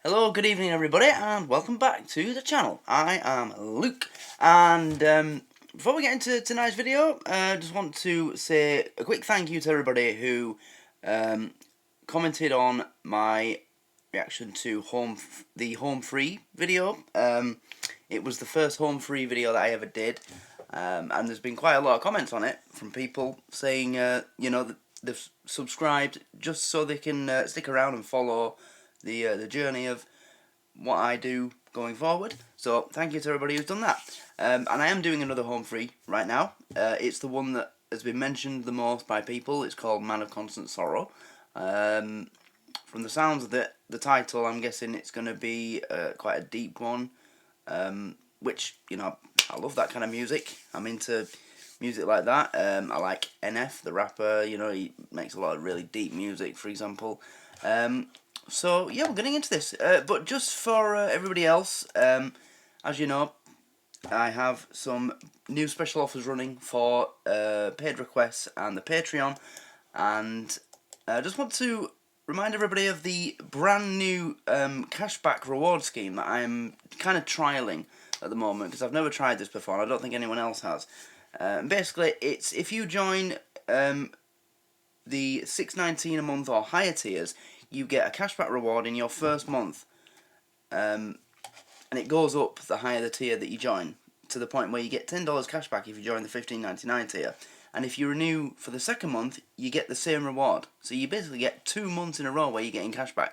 Hello, good evening everybody, and welcome back to the channel. I am Luke, and before we get into tonight's video, I just want to say a quick thank you to everybody who commented on my reaction to the home free video. It was the first home free video that I ever did, and there's been quite a lot of comments on it from people saying, you know, that they've subscribed just so they can stick around and follow the journey of what I do going forward. So thank you to everybody who's done that. And I am doing another home free right now. It's the one that has been mentioned the most by people. It's called Man of Constant Sorrow. From the sounds of the title, I'm guessing it's going to be quite a deep one, which, you know, I love that kind of music. I'm into music like that. I like NF, the rapper. You know, he makes a lot of really deep music, for example. So yeah, we're getting into this, but just for everybody else, as you know, I have some new special offers running for paid requests and the Patreon, and I just want to remind everybody of the brand new cashback reward scheme that I'm kind of trialling at the moment, because I've never tried this before, and I don't think anyone else has. Basically, it's if you join the $6.19 a month or higher tiers, you get a cashback reward in your first month, and it goes up the higher the tier that you join, to the point where you get $10 cashback if you join the $15.99 tier, and if you renew for the second month, you get the same reward. So you basically get 2 months in a row where you're getting cashback.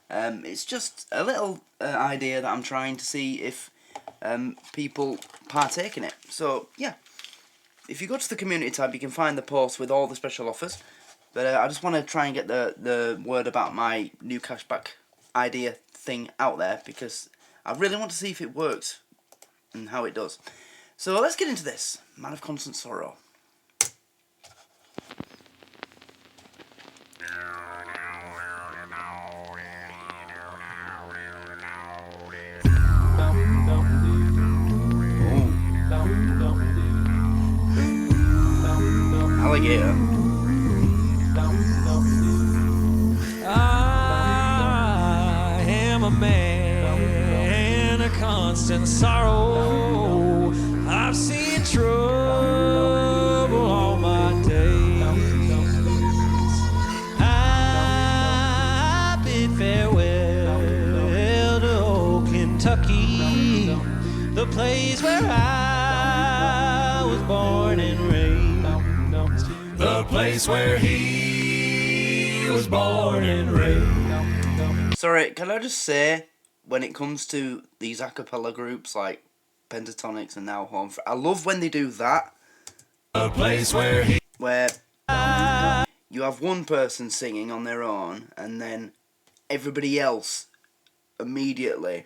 It's just a little idea that I'm trying to see if people partake in it. So yeah, if you go to the community tab, you can find the post with all the special offers. But I just want to try and get the word about my new cashback idea thing out there, because I really want to see if it works and how it does. So let's get into this. Man of Constant Sorrow. Ooh. Alligator. A man of constant sorrow. I've seen trouble all my days. I bid farewell to old Kentucky, the place where I was born and raised. The place where he was born and raised. Sorry, can I just say, when it comes to these a cappella groups like Pentatonics and now Home, I love when they do that. A place where you have one person singing on their own, and then everybody else immediately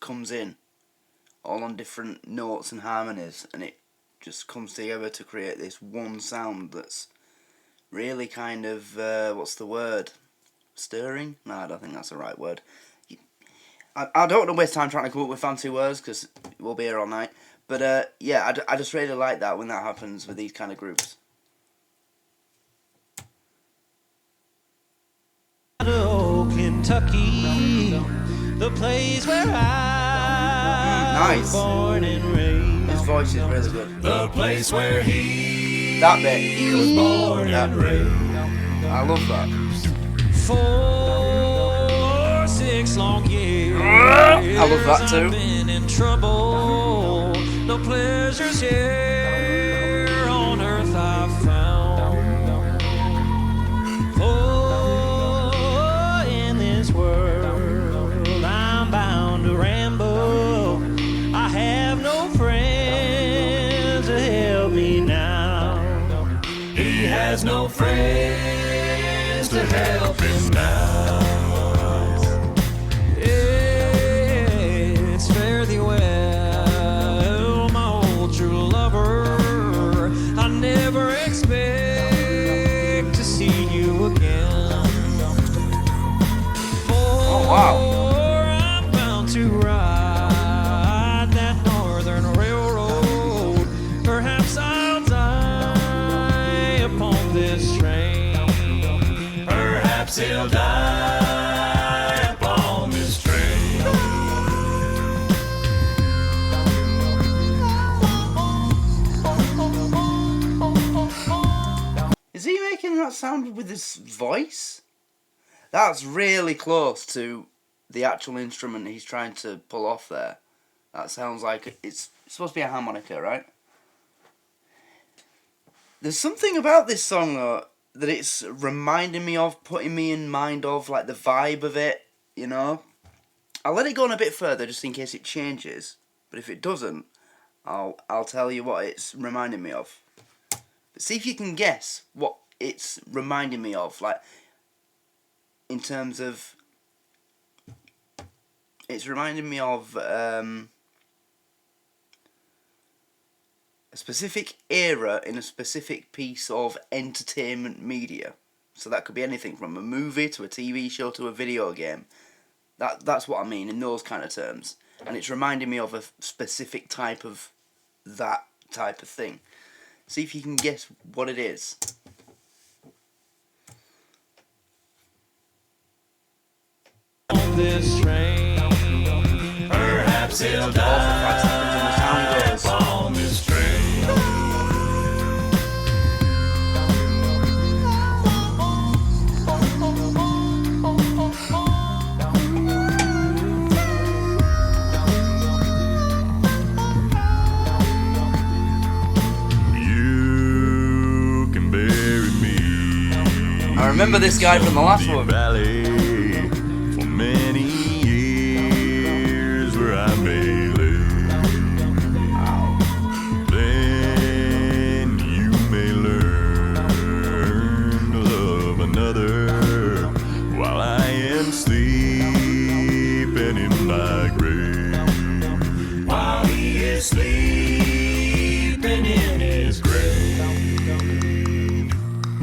comes in, all on different notes and harmonies, and it just comes together to create this one sound that's really kind of, what's the word? Stirring? No, I don't think that's the right word. I don't want to waste time trying to come up with fancy words, because we'll be here all night. But yeah, I just really like that when that happens with these kind of groups. Kentucky, the place where I was born and raised. His voice is really good. The place where he was born and raised. I love that. 4 or 6 long years. I love that too. I've been in trouble. No pleasures here on earth I've found. For in this world I'm bound to ramble. I have no friends to help me now. He has no friends to help him now. It's fare thee well, my old true lover. I never expect to see you again. Oh wow. For I'm bound to ride that northern railroad. Perhaps I'll die upon this train. Perhaps he'll die sound with his voice? That's really close to the actual instrument he's trying to pull off there. That sounds like it's supposed to be a harmonica, right? There's something about this song, though, that it's reminding me of, putting me in mind of, like the vibe of it, you know? I'll let it go on a bit further just in case it changes, but if it doesn't, I'll tell you what it's reminding me of. But see if you can guess what it's reminding me of, like, in terms of... It's reminding me of a specific era in a specific piece of entertainment media. So that could be anything from a movie to a TV show to a video game. That's what I mean in those kind of terms. And it's reminding me of a specific type of that type of thing. See if you can guess what it is. This train, perhaps he'll die on this train. You can bury me. I remember this guy from the last one. Valley for many years where I may live. Then you may learn to love another while I am sleeping in my grave. While he is sleeping in his grave.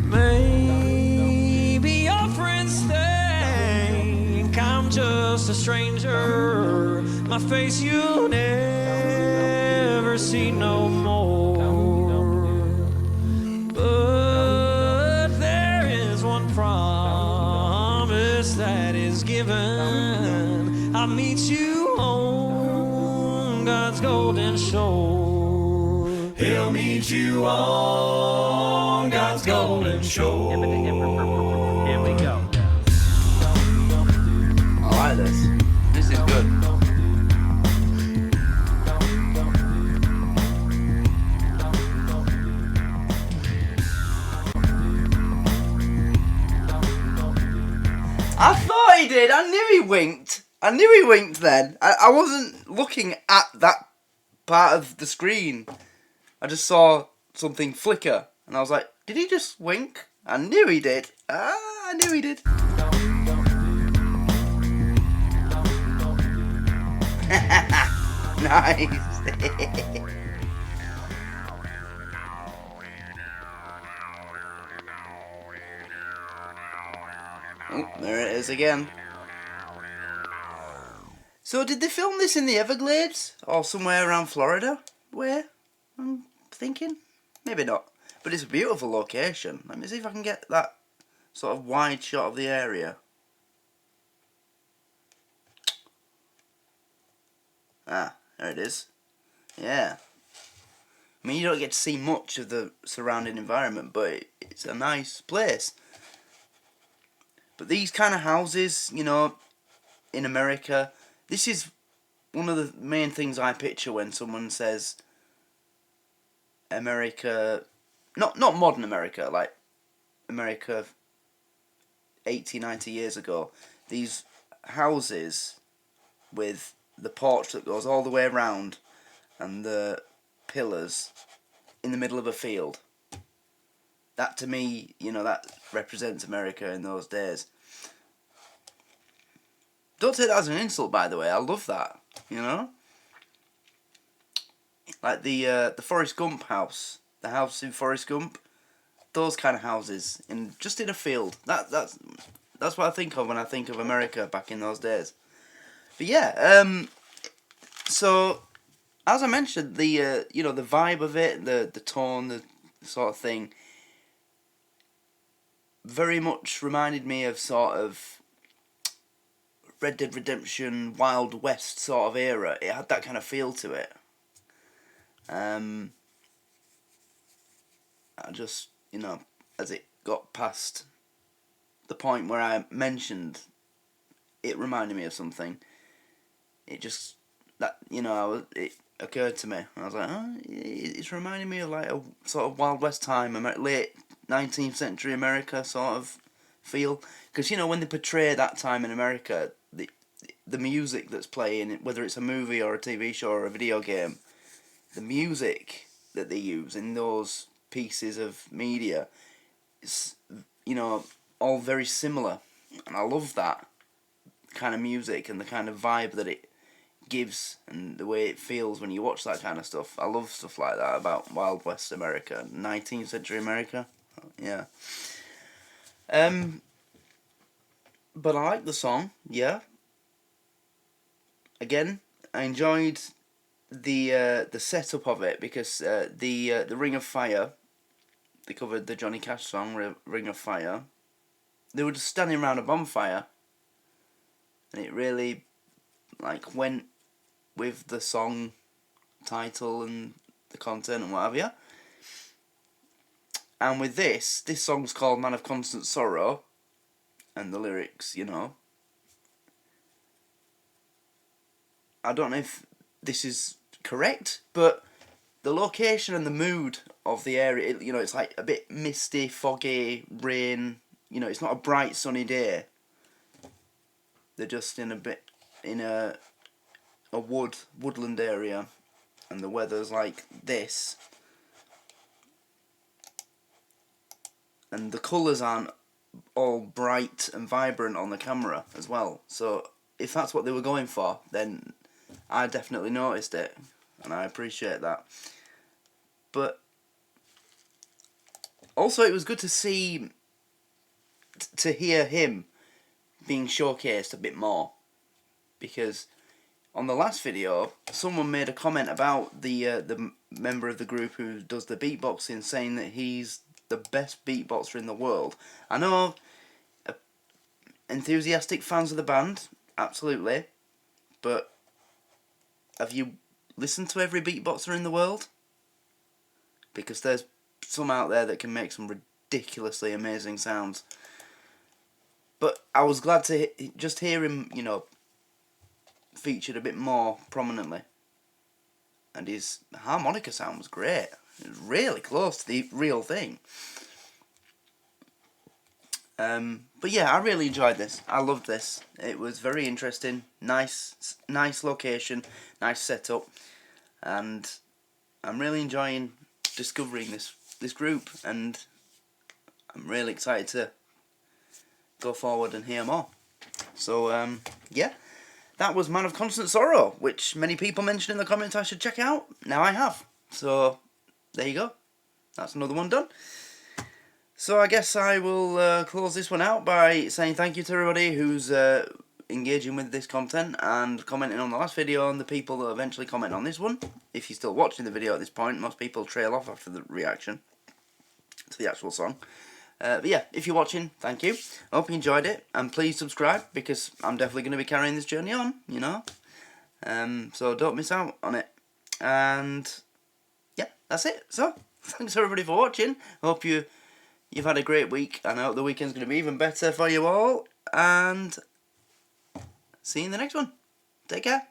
Maybe your friends think I'm just a stranger. My face you'll never see no more. But there is one promise that is given. I'll meet you on God's golden shore. He'll meet you on God's golden shore. Here we go. I like this. This is good. I thought he did. I knew he winked. I knew he winked then. I wasn't looking at that part of the screen. I just saw something flicker. And I was like, did he just wink? I knew he did. I knew he did. Nice. Oh, there it is again. So did they film this in the Everglades? Or somewhere around Florida? Where? I'm thinking. Maybe not. But it's a beautiful location. Let me see if I can get that sort of wide shot of the area. Ah, there it is. Yeah. I mean, you don't get to see much of the surrounding environment, but it's a nice place. But these kind of houses, you know, in America, this is one of the main things I picture when someone says America, not modern America, like America 80, 90 years ago. These houses with the porch that goes all the way around and the pillars in the middle of a field. That to me, you know, that represents America in those days. Don't take that as an insult, by the way. I love that, you know? Like the Forrest Gump house. The house in Forrest Gump. Those kind of houses. Just in a field. That's what I think of when I think of America back in those days. But yeah, so as I mentioned, the you know, the vibe of it, the tone, the sort of thing, very much reminded me of sort of Red Dead Redemption, Wild West sort of era. It had that kind of feel to it. I just, you know, as it got past the point where I mentioned it reminded me of something, it just, that, you know, it occurred to me. I was like, oh, it's reminding me of like a sort of Wild West time, late 19th century America sort of feel. Because, you know, when they portray that time in America, the music that's playing, whether it's a movie or a TV show or a video game, the music that they use in those pieces of media is, you know, all very similar. And I love that kind of music and the kind of vibe that it gives and the way it feels when you watch that kind of stuff. I love stuff like that about Wild West America, 19th century America. Yeah. But I like the song, yeah. Again, I enjoyed the setup of it because the Ring of Fire, they covered the Johnny Cash song Ring of Fire. They were just standing around a bonfire, and it really like went with the song title and the content and what have you. And with this song's called Man of Constant Sorrow, and the lyrics, you know, I don't know if this is correct, but the location and the mood of the area, you know, it's like a bit misty, foggy, rain, you know, it's not a bright sunny day. They're just in a woodland area, and the weather's like this, and the colours aren't all bright and vibrant on the camera as well. So if that's what they were going for, then I definitely noticed it, and I appreciate that. But also it was good to see, to hear him being showcased a bit more, because on the last video someone made a comment about the member of the group who does the beatboxing, saying that he's the best beatboxer in the world. I know enthusiastic fans of the band, absolutely, but have you listened to every beatboxer in the world? Because there's some out there that can make some ridiculously amazing sounds. But I was glad to just hear him, you know, featured a bit more prominently. And his harmonica sound was great. It was really close to the real thing. But yeah, I really enjoyed this. I loved this. It was very interesting. Nice location, nice setup, and I'm really enjoying discovering this group, and I'm really excited to go forward and hear more. So yeah, that was Man of Constant Sorrow, which many people mentioned in the comments I should check out. Now I have. So there you go. That's another one done. So I guess I will close this one out by saying thank you to everybody who's engaging with this content and commenting on the last video, and the people that eventually comment on this one. If you're still watching the video at this point, most people trail off after the reaction to the actual song. But yeah, if you're watching, thank you. I hope you enjoyed it, and please subscribe, because I'm definitely going to be carrying this journey on, you know. So don't miss out on it. And yeah, that's it. So thanks everybody for watching. I hope you've had a great week, and I hope the weekend's going to be even better for you all. And see you in the next one. Take care.